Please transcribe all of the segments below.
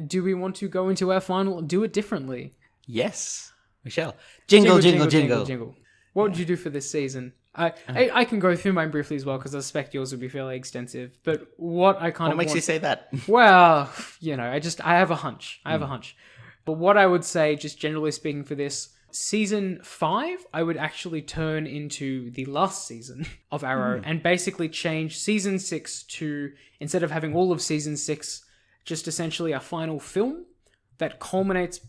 do we want to go into our final, do it differently? Yes, we shall. Jingle. What did you do for this season? I can go through mine briefly as well, because I suspect yours would be fairly extensive. But what I kind What of makes you say that? Well, I have a hunch. But what I would say, just generally speaking for this, season 5, I would actually turn into the last season of Arrow and basically change season 6 to, instead of having all of season 6, just essentially a final film that culminates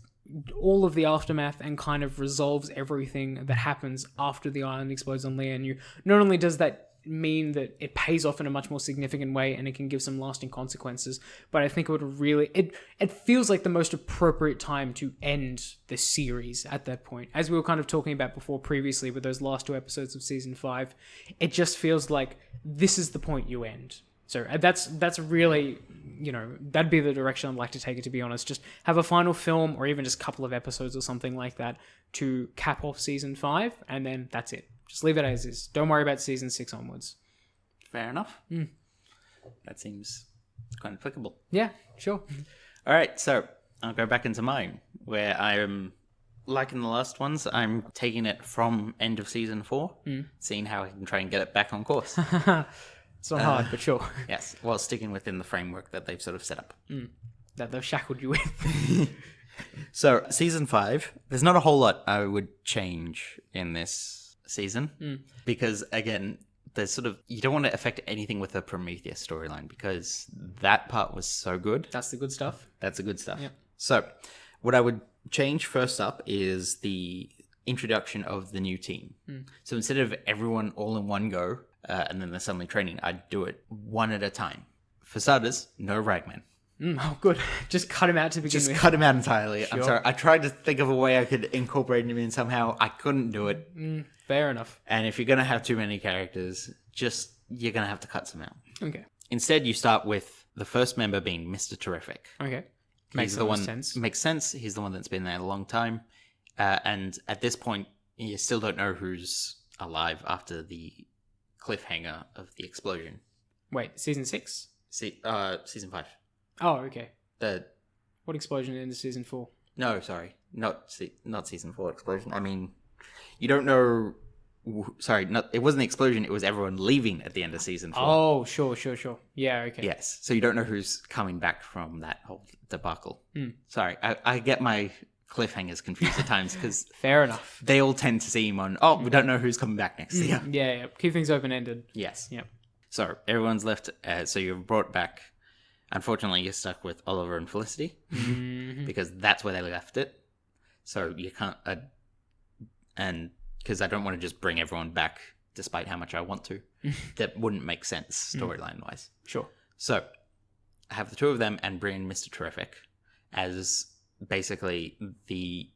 all of the aftermath and kind of resolves everything that happens after the island explodes on Lian. Not only does that mean that it pays off in a much more significant way and it can give some lasting consequences, but I think it would really, it feels like the most appropriate time to end the series at that point. As we were kind of talking about before previously with those last 2 episodes of season 5, it just feels like this is the point you end. So that's really, that'd be the direction I'd like to take it, to be honest. Just have a final film or even just a couple of episodes or something like that to cap off season 5, and then that's it. Just leave it as is. Don't worry about season 6 onwards. Fair enough. That seems quite applicable. Yeah, sure. All right, so I'll go back into mine, where I am, like in the last ones, I'm taking it from end of season 4, seeing how I can try and get it back on course. It's not hard, but sure. Yes, while sticking within the framework that they've sort of set up. That they've shackled you with. So, season 5, there's not a whole lot I would change in this season. Because, again, there's sort of, you don't want to affect anything with the Prometheus storyline, because that part was so good. That's the good stuff. That's the good stuff. Yep. So, what I would change first up is the introduction of the new team. So, instead of everyone all in one go, and then they're suddenly training, I'd do it one at a time. For starters, no Ragman. Oh, good. Just cut him out to begin Just with. cut him out entirely. Sure. I'm sorry. I tried to think of a way I could incorporate him in somehow. I couldn't do it. Fair enough. And if you're going to have too many characters, you're going to have to cut some out. Okay. Instead, you start with the first member being Mr. Terrific. Okay. He's the one sense. Makes sense. He's the one that's been there a long time. And at this point, you still don't know who's alive after the cliffhanger of the explosion. Wait, season 6? Season 5. Oh, okay. What explosion into season 4? No, sorry. Not season 4 explosion. I mean, you don't know... Sorry, it wasn't the explosion, it was everyone leaving at the end of season 4. Oh, sure. Yeah, okay. Yes, so you don't know who's coming back from that whole debacle. Sorry, I get my cliffhangers confused at times, because... Fair enough. They all tend to seem on, we don't know who's coming back next. Yeah. Keep things open-ended. Yes. Yep. So, everyone's left, so you're brought back. Unfortunately, you're stuck with Oliver and Felicity, because that's where they left it. So, you can't... and because I don't want to just bring everyone back, despite how much I want to. That wouldn't make sense, storyline-wise. Sure. So, I have the two of them and bring in Mr. Terrific as basically the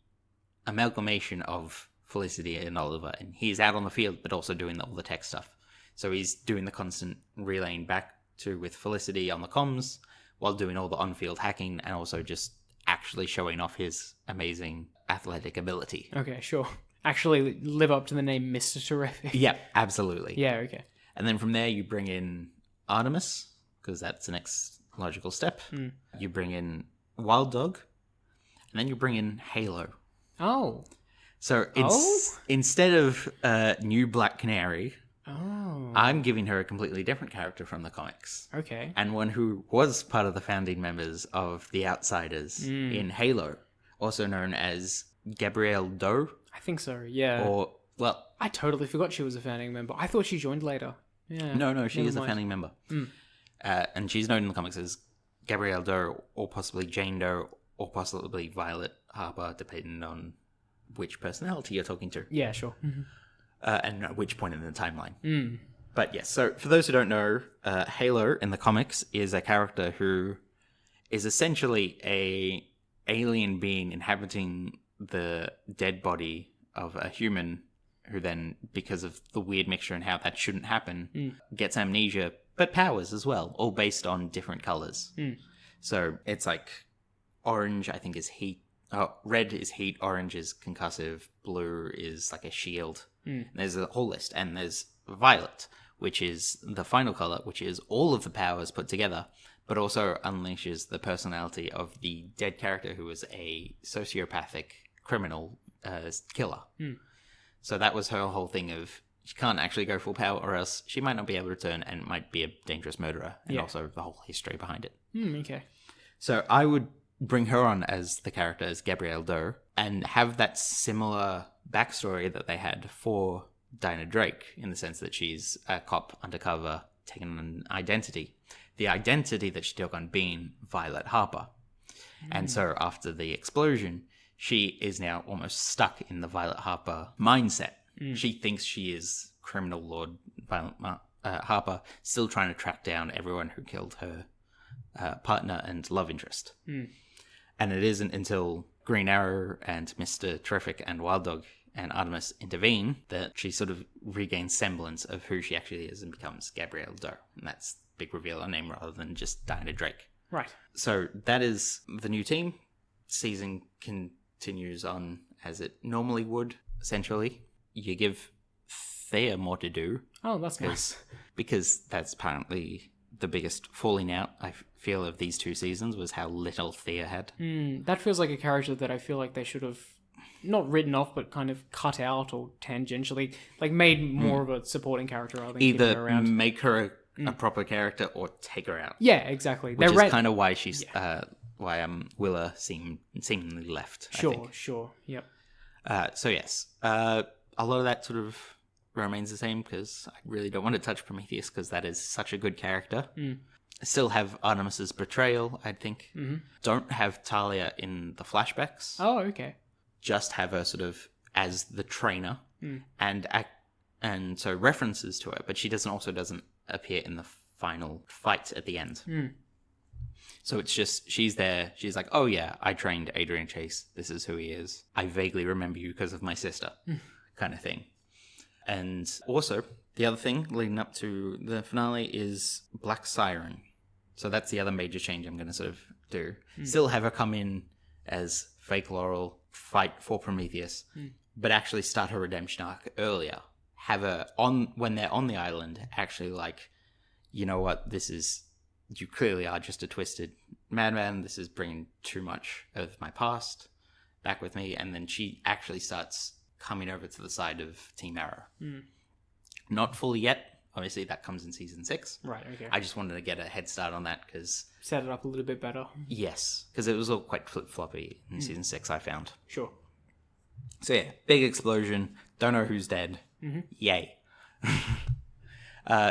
amalgamation of Felicity and Oliver. And he's out on the field, but also doing all the tech stuff. So he's doing the constant relaying back with Felicity on the comms, while doing all the on-field hacking, and also just actually showing off his amazing athletic ability. Okay, sure. Actually live up to the name Mr. Terrific. Yeah, absolutely. Yeah, okay. And then from there, you bring in Artemis, because that's the next logical step. You bring in Wild Dog, and then you bring in Halo. Oh. So instead of new Black Canary, I'm giving her a completely different character from the comics. Okay. And one who was part of the founding members of the Outsiders in Halo, also known as Gabrielle Doe. I think so, yeah. I totally forgot she was a founding member. I thought she joined later. Yeah. No, she is a founding member. And she's known in the comics as Gabrielle Doe, or possibly Jane Doe, or possibly Violet Harper, depending on which personality you're talking to. Yeah, sure. And at which point in the timeline. But yes, so for those who don't know, Halo in the comics is a character who is essentially a alien being inhabiting the dead body of a human, who then, because of the weird mixture and how that shouldn't happen, gets amnesia, but powers as well, all based on different colors. So it's like orange, I think, is heat. Red is heat, orange is concussive, blue is like a shield. And there's a whole list. And there's violet, which is the final color, which is all of the powers put together, but also unleashes the personality of the dead character who was a sociopathic criminal killer. So that was her whole thing of she can't actually go full power or else she might not be able to return and might be a dangerous murderer, and also the whole history behind it. Okay. So I would bring her on as the character, as Gabrielle Doe, and have that similar backstory that they had for Dinah Drake, in the sense that she's a cop undercover, taking an identity. The identity that she took on being Violet Harper. And so after the explosion, she is now almost stuck in the Violet Harper mindset. She thinks she is criminal lord Violet Harper, still trying to track down everyone who killed her partner and love interest. And it isn't until Green Arrow and Mr. Terrific and Wild Dog and Artemis intervene that she sort of regains semblance of who she actually is and becomes Gabrielle Doe. And that's big reveal her name rather than just Dinah Drake. Right. So that is the new team. Season continues on as it normally would, essentially. You give Thea more to do. Oh, that's nice. Because that's apparently the biggest falling out, I feel, of these 2 seasons was how little Thea had. That feels like a character that I feel like they should have not written off, but kind of cut out or tangentially, like made more of a supporting character rather than keeping her Either around. make her a proper character or take her out. Yeah, exactly. Which is kind of why she's why Willa seemingly left. I think. Sure. Yep. So yes, a lot of that sort of remains the same because I really don't want to touch Prometheus because that is such a good character. I still have Artemis's betrayal, I think. Don't have Talia in the flashbacks. Oh, okay. Just have her sort of as the trainer and so references to her, but she doesn't appear in the final fight at the end. So it's just, she's there, she's like, oh yeah, I trained Adrian Chase, this is who he is. I vaguely remember you because of my sister, kind of thing. And also, the other thing leading up to the finale is Black Siren. So that's the other major change I'm going to sort of do. Still have her come in as fake Laurel, fight for Prometheus, but actually start her redemption arc earlier. Have her when they're on the island, actually like, you know what, you clearly are just a twisted madman. This is bringing too much of my past back with me. And then she actually starts coming over to the side of Team Arrow. Not fully yet. Obviously, that comes in season 6. Right, okay. I just wanted to get a head start on that because... Set it up a little bit better. Yes, because it was all quite flip-floppy in season 6, I found. Sure. So yeah, big explosion. Don't know who's dead. Yay.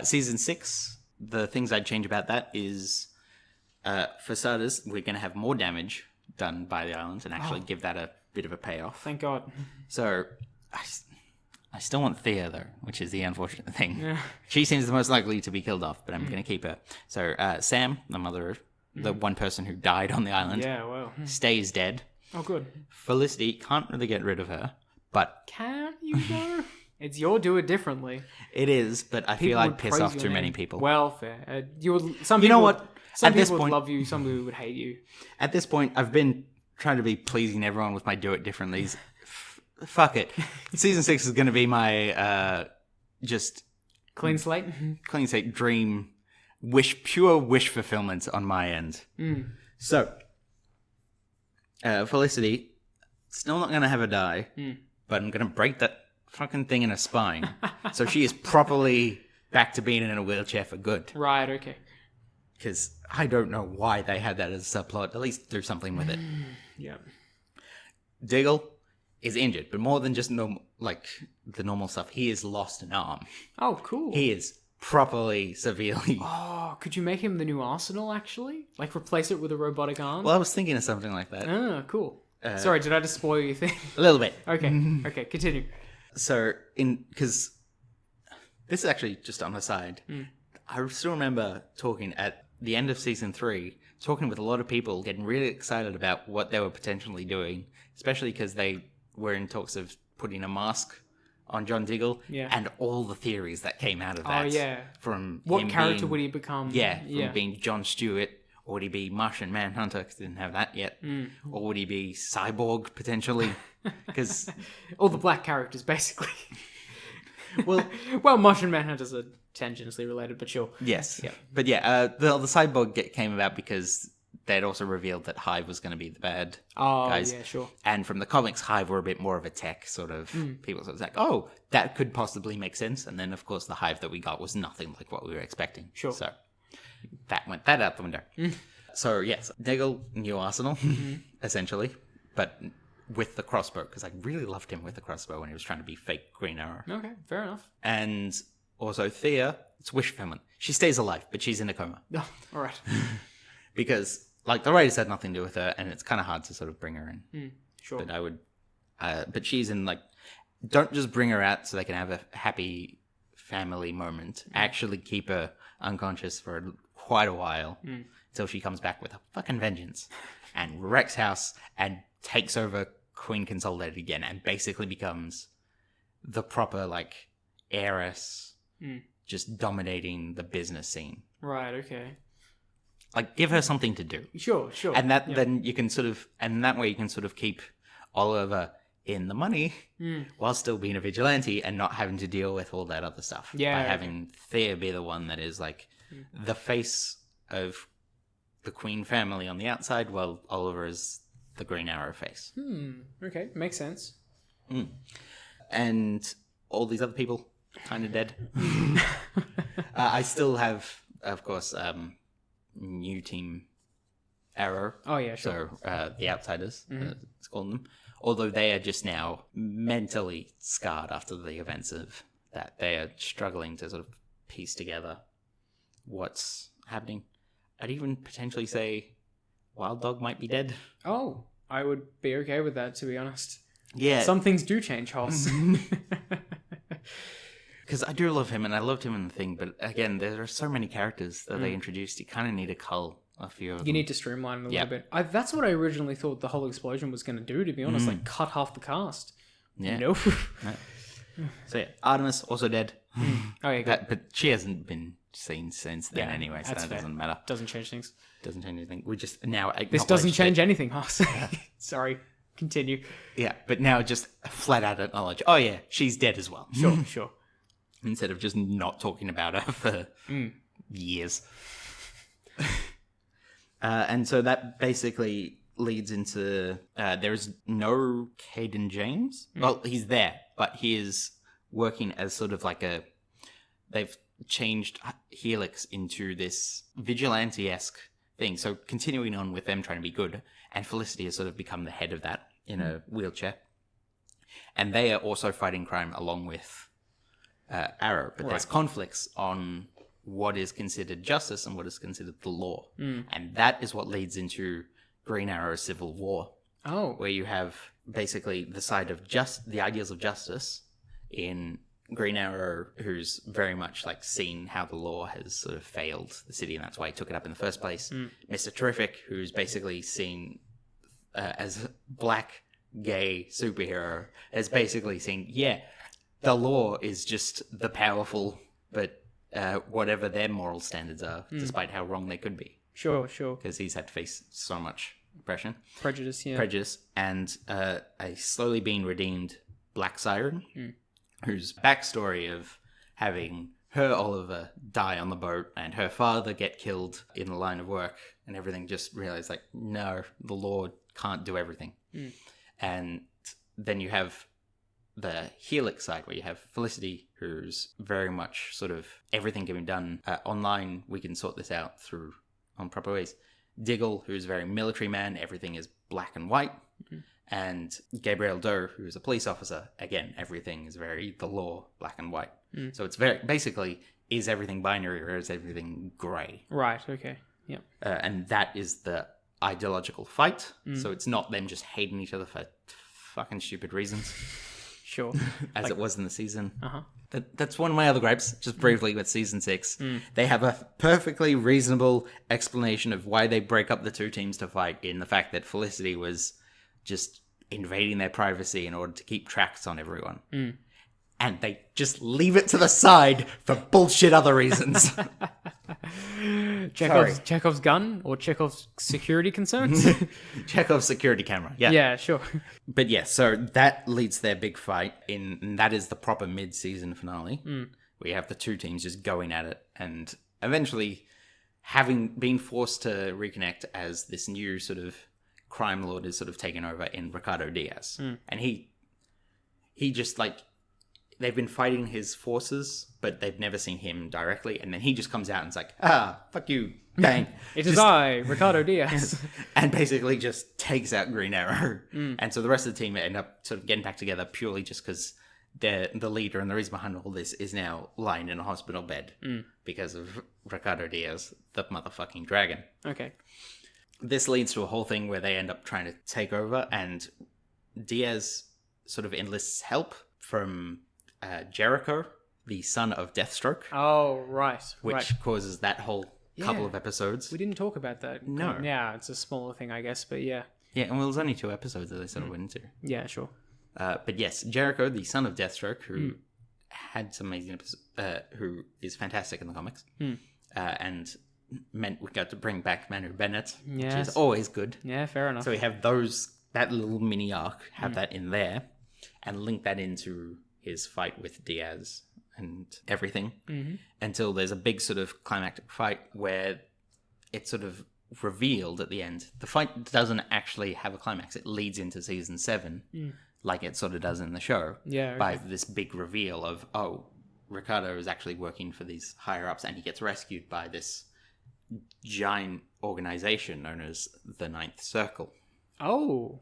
Season 6, the things I'd change about that is, for starters, we're going to have more damage done by the island and actually give that a bit of a payoff. Thank God. So, I still want Thea, though, which is the unfortunate thing. Yeah. She seems the most likely to be killed off, but I'm going to keep her. So, Sam, the mother, the one person who died on the island, stays dead. Oh, good. Felicity, can't really get rid of her, but... Can you, though? It's your do it differently. It is, but I feel I'd piss off too many people. Well, fair. You know what? Some people would love you, some people would hate you. At this point, I've been trying to be pleasing everyone with my do it differently. Fuck it. Season 6 is going to be my just clean slate dream pure wish fulfillment on my end. So Felicity, still not going to have her die, but I'm going to break that fucking thing in her spine so she is properly back to being in a wheelchair for good. Right, okay. Because I don't know why they had that as a subplot. At least do something with it. Yeah. Diggle is injured, but more than just the normal stuff. He has lost an arm. Oh, cool. He is properly, severely... Oh, could you make him the new Arsenal, actually? Like, replace it with a robotic arm? Well, I was thinking of something like that. Ah, cool. Sorry, did I just spoil your thing? A little bit. Okay, continue. So, because this is actually just on the side, I still remember talking at the end of season 3, talking with a lot of people, getting really excited about what they were potentially doing, especially because they were in talks of putting a mask on John Diggle, and all the theories that came out of that. Oh, yeah. From what character would he become? From being Jon Stewart, or would he be Martian Manhunter, because didn't have that yet, or would he be Cyborg, potentially? Because all the black characters, basically. Well, Martian Manhunters are tangentially related, but sure. Yes. Yeah. But yeah, the cyborg came about because they'd also revealed that Hive was going to be the bad Oh, guys. yeah, sure. And from the comics, Hive were a bit more of a tech sort of people. So it was like, oh, that could possibly make sense. And then, of course, the Hive that we got was nothing like what we were expecting. Sure. So that went out the window. So, yes, Diggle knew Arsenal, essentially, but with the crossbow, because I really loved him with the crossbow when he was trying to be fake Green Arrow. Okay, fair enough. And also Thea, it's wish fulfillment. She stays alive, but she's in a coma. Oh, all right. Because, like, the Raiders had nothing to do with her, and it's kind of hard to sort of bring her in. Sure. But I would... but she's in, like... Don't just bring her out so they can have a happy family moment. Actually keep her unconscious for quite a while until she comes back with a fucking vengeance and wrecks house and takes over Queen Consolidated again and basically becomes the proper, like, heiress just dominating the business scene. Right, okay. Like, give her something to do. Sure. And then you can sort of... And that way you can sort of keep Oliver in the money while still being a vigilante and not having to deal with all that other stuff. Yeah. By having Thea be the one that is like the face of the Queen family on the outside while Oliver is the Green Arrow face. Okay, makes sense. And all these other people kind of dead. I still have, of course, new team Arrow. Oh, yeah, sure. So the Outsiders, let's call them. Although they are just now mentally scarred after the events of that. They are struggling to sort of piece together what's happening. I'd even potentially say Wild Dog might be dead. Oh, I would be okay with that, to be honest. Yeah. Some things do change, Hoss. Because I do love him, and I loved him in the thing, but again, there are so many characters that they introduced, you kind of need to cull a few of them. You need to streamline it a little bit. That's what I originally thought the whole explosion was going to do, to be honest. Like, cut half the cast. Yeah. You know? So yeah, Artemis, also dead. Oh, yeah, good. But she hasn't been seen since then anyway, so that's that fair. doesn't matter. Doesn't change things. Doesn't change anything. We just now... This doesn't change anything, Hoss. Sorry. Continue. Yeah, but now just flat out acknowledge, oh yeah, she's dead as well. Sure. Instead of just not talking about her for years. And so that basically leads into there's no Caden James. Well, he's there, but he is working as sort of like a... They've changed Helix into this vigilante-esque thing. So continuing on with them trying to be good, and Felicity has sort of become the head of that in a wheelchair. And they are also fighting crime along with Arrow, but there's conflicts on what is considered justice and what is considered the law. And that is what leads into Green Arrow Civil War, Oh. where you have basically the side of just the ideals of justice in Green Arrow, who's very much like seen how the law has sort of failed the city, and that's why he took it up in the first place. Mr. Terrific, who's basically seen as a black gay superhero, has basically seen, the law is just the powerful, but whatever their moral standards are, despite how wrong they could be. Sure. Because he's had to face so much oppression. Prejudice, yeah. Prejudice, and a slowly being redeemed Black Siren, whose backstory of having her Oliver die on the boat and her father get killed in the line of work and everything, just realized, like, no, the law can't do everything. And then you have the Helix side, where you have Felicity, who's very much sort of everything can be done online. We can sort this out through on proper ways. Diggle, who's a very military man, everything is black and white. And Gabriel Doe, who's a police officer, again, everything is very the law, black and white. So it's very basically, is everything binary or is everything grey? Right, okay. Yeah. And that is the ideological fight. So it's not them just hating each other for fucking stupid reasons. Sure. As it was in the season. Uh-huh. That's one of my other gripes, just briefly, with season 6. They have a perfectly reasonable explanation of why they break up the two teams to fight, in the fact that Felicity was just invading their privacy in order to keep tracks on everyone. And they just leave it to the side for bullshit other reasons. Chekhov's gun or Chekhov's security concerns. Chekhov's security camera. Yeah. Yeah, sure. But yeah, so that leads their big fight and that is the proper mid-season finale. We have the two teams just going at it and eventually having been forced to reconnect as this new sort of crime lord is sort of taken over in Ricardo Diaz. And he just like, they've been fighting his forces, but they've never seen him directly. And then he just comes out and is like, fuck you, bang. It is I, Ricardo Diaz. And basically just takes out Green Arrow. And so the rest of the team end up sort of getting back together purely just because the leader and the reason behind all this is now lying in a hospital bed because of Ricardo Diaz, the motherfucking dragon. Okay. This leads to a whole thing where they end up trying to take over, and Diaz sort of enlists help from Jericho, the son of Deathstroke. Oh, right. Which causes that whole couple of episodes. We didn't talk about that. No. Yeah, it's a smaller thing, I guess, but yeah. Yeah, and well, there's only 2 episodes that they sort of went into. Yeah, sure. But yes, Jericho, the son of Deathstroke, who had some amazing episodes, who is fantastic in the comics, and meant we got to bring back Manu Bennett, which is always good. Yeah, fair enough. So we have that little mini arc, have that in there, and link that into his fight with Diaz and everything, until there's a big sort of climactic fight where it's sort of revealed at the end. The fight doesn't actually have a climax. It leads into season 7, like it sort of does in the show, by this big reveal of, Ricardo is actually working for these higher-ups, and he gets rescued by this giant organization known as the Ninth Circle. Oh.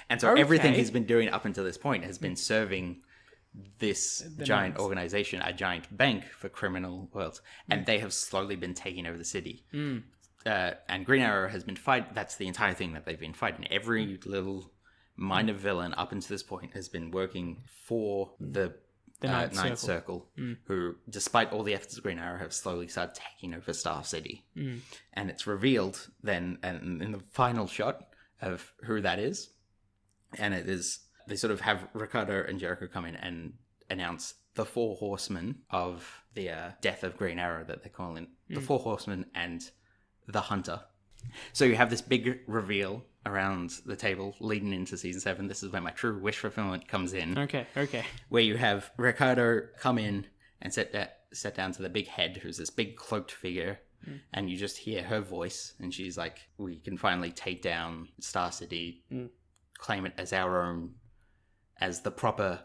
And so everything he's been doing up until this point has been serving this giant organization, a giant bank for criminal worlds, and they have slowly been taking over the city. And Green Arrow has been fighting. That's the entire thing that they've been fighting. Every little minor villain up until this point has been working for the Ninth Circle, who, despite all the efforts of Green Arrow, have slowly started taking over Star City. And it's revealed then, and in the final shot of who that is, and it is, they sort of have Ricardo and Jericho come in and announce the 4 horsemen of the death of Green Arrow that they're calling the 4 horsemen and the Hunter. So you have this big reveal around the table leading into season 7. This is where my true wish fulfillment comes in. Okay. Where you have Ricardo come in and sit down to the big head, who's this big cloaked figure, and you just hear her voice, and she's like, we can finally take down Star City, claim it as our own, as the proper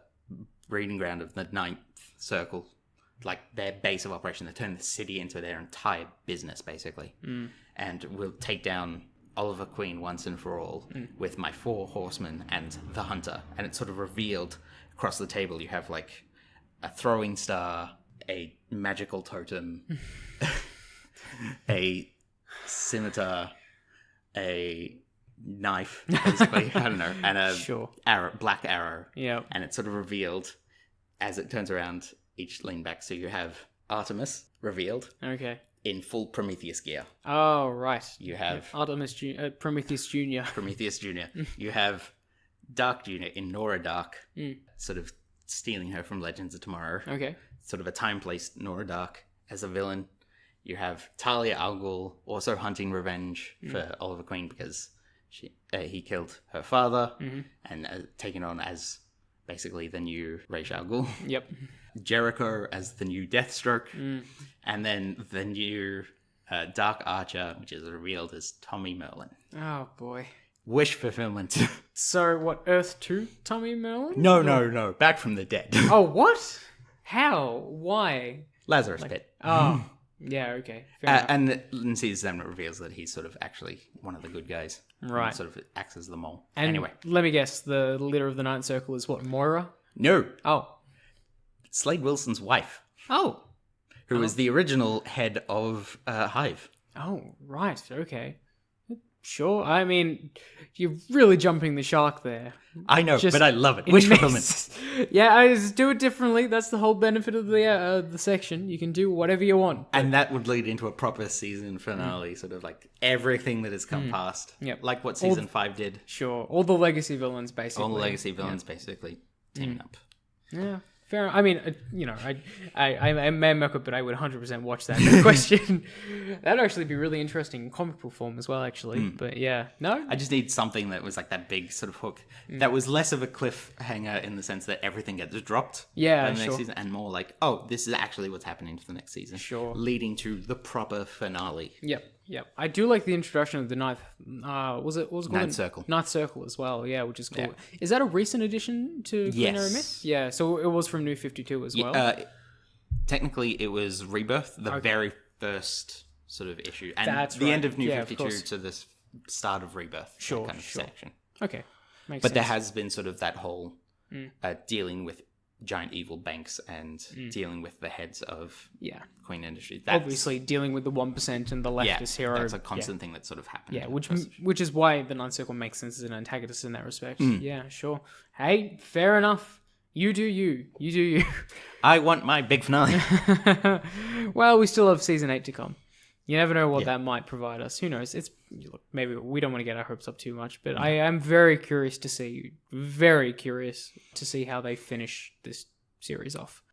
breeding ground of the Ninth Circle, like their base of operation. They turn the city into their entire business, basically. And we'll take down Oliver Queen once and for all with my 4 horsemen and the Hunter. And it's sort of revealed across the table. You have like a throwing star, a magical totem, a scimitar, a knife, basically, I don't know, and a black arrow. Yeah. And it's sort of revealed as it turns around, each lean back. So you have Artemis revealed. Okay. In full Prometheus gear. Oh, right. You have Prometheus Jr. Prometheus Jr. You have Dark Jr. in Nora Dark, sort of stealing her from Legends of Tomorrow. Okay. Sort of a time-placed Nora Dark as a villain. You have Talia al Ghul also hunting revenge for Oliver Queen because he killed her father and taken on as basically the new Ra's al Ghul. Yep. Jericho as the new Deathstroke, and then the new Dark Archer, which is revealed as Tommy Merlin. Oh, boy. Wish fulfillment. So, what, Earth 2 Tommy Merlin? No. Back from the dead. Oh, what? How? Why? Lazarus Pit. Oh, yeah, okay. Fair enough. And in season 7 it reveals that he's sort of actually one of the good guys. Right. And sort of acts as the mole. And anyway. Let me guess, the leader of the Ninth Circle is what, Moira? No. Oh. Slade Wilson's wife. Oh. Who was the original head of Hive. Oh, right. Okay. Sure. I mean, you're really jumping the shark there. I know, but I love it. Wish fulfillment. Yeah, I just do it differently. That's the whole benefit of the section. You can do whatever you want. And that would lead into a proper season finale, sort of like everything that has come past. Yep. Like what season 5 did. Sure. All the legacy villains, basically. All the legacy villains, basically, teaming up. Yeah. Fair. I mean, I may mock it, but I would 100% watch that. No question. That'd actually be really interesting in comic book form as well, actually. But yeah, no. I just need something that was like that big sort of hook that was less of a cliffhanger in the sense that everything gets dropped. Yeah, in the next sure. season, and more like, oh, this is actually what's happening for the next season. Sure. Leading to the proper finale. Yep. I do like the introduction of the ninth. What was it called? Ninth Circle. Ninth Circle as well. Yeah, which is cool. Yeah. Is that a recent addition to Green Arrow Myth? Yeah. So it was from New 52 as well. Technically, it was Rebirth, the very first sort of issue, and That's the right. end of New Yeah, of 52 course. to the start of Rebirth. Sure, kind of sure. section. Okay. Makes But sense. there has been sort of that whole dealing with giant evil banks and dealing with the heads of Queen Industries. That's, obviously dealing with the 1% and the leftist hero. That's a constant thing that sort of happened. Yeah, which is why the Ninth Circle makes sense as an antagonist in that respect. Yeah, sure. Hey, fair enough. You do you. You do you. I want my big finale. Well, we still have season 8 to come. You never know what that might provide us. Who knows? Look, maybe we don't want to get our hopes up too much, but I am very curious to see how they finish this series off.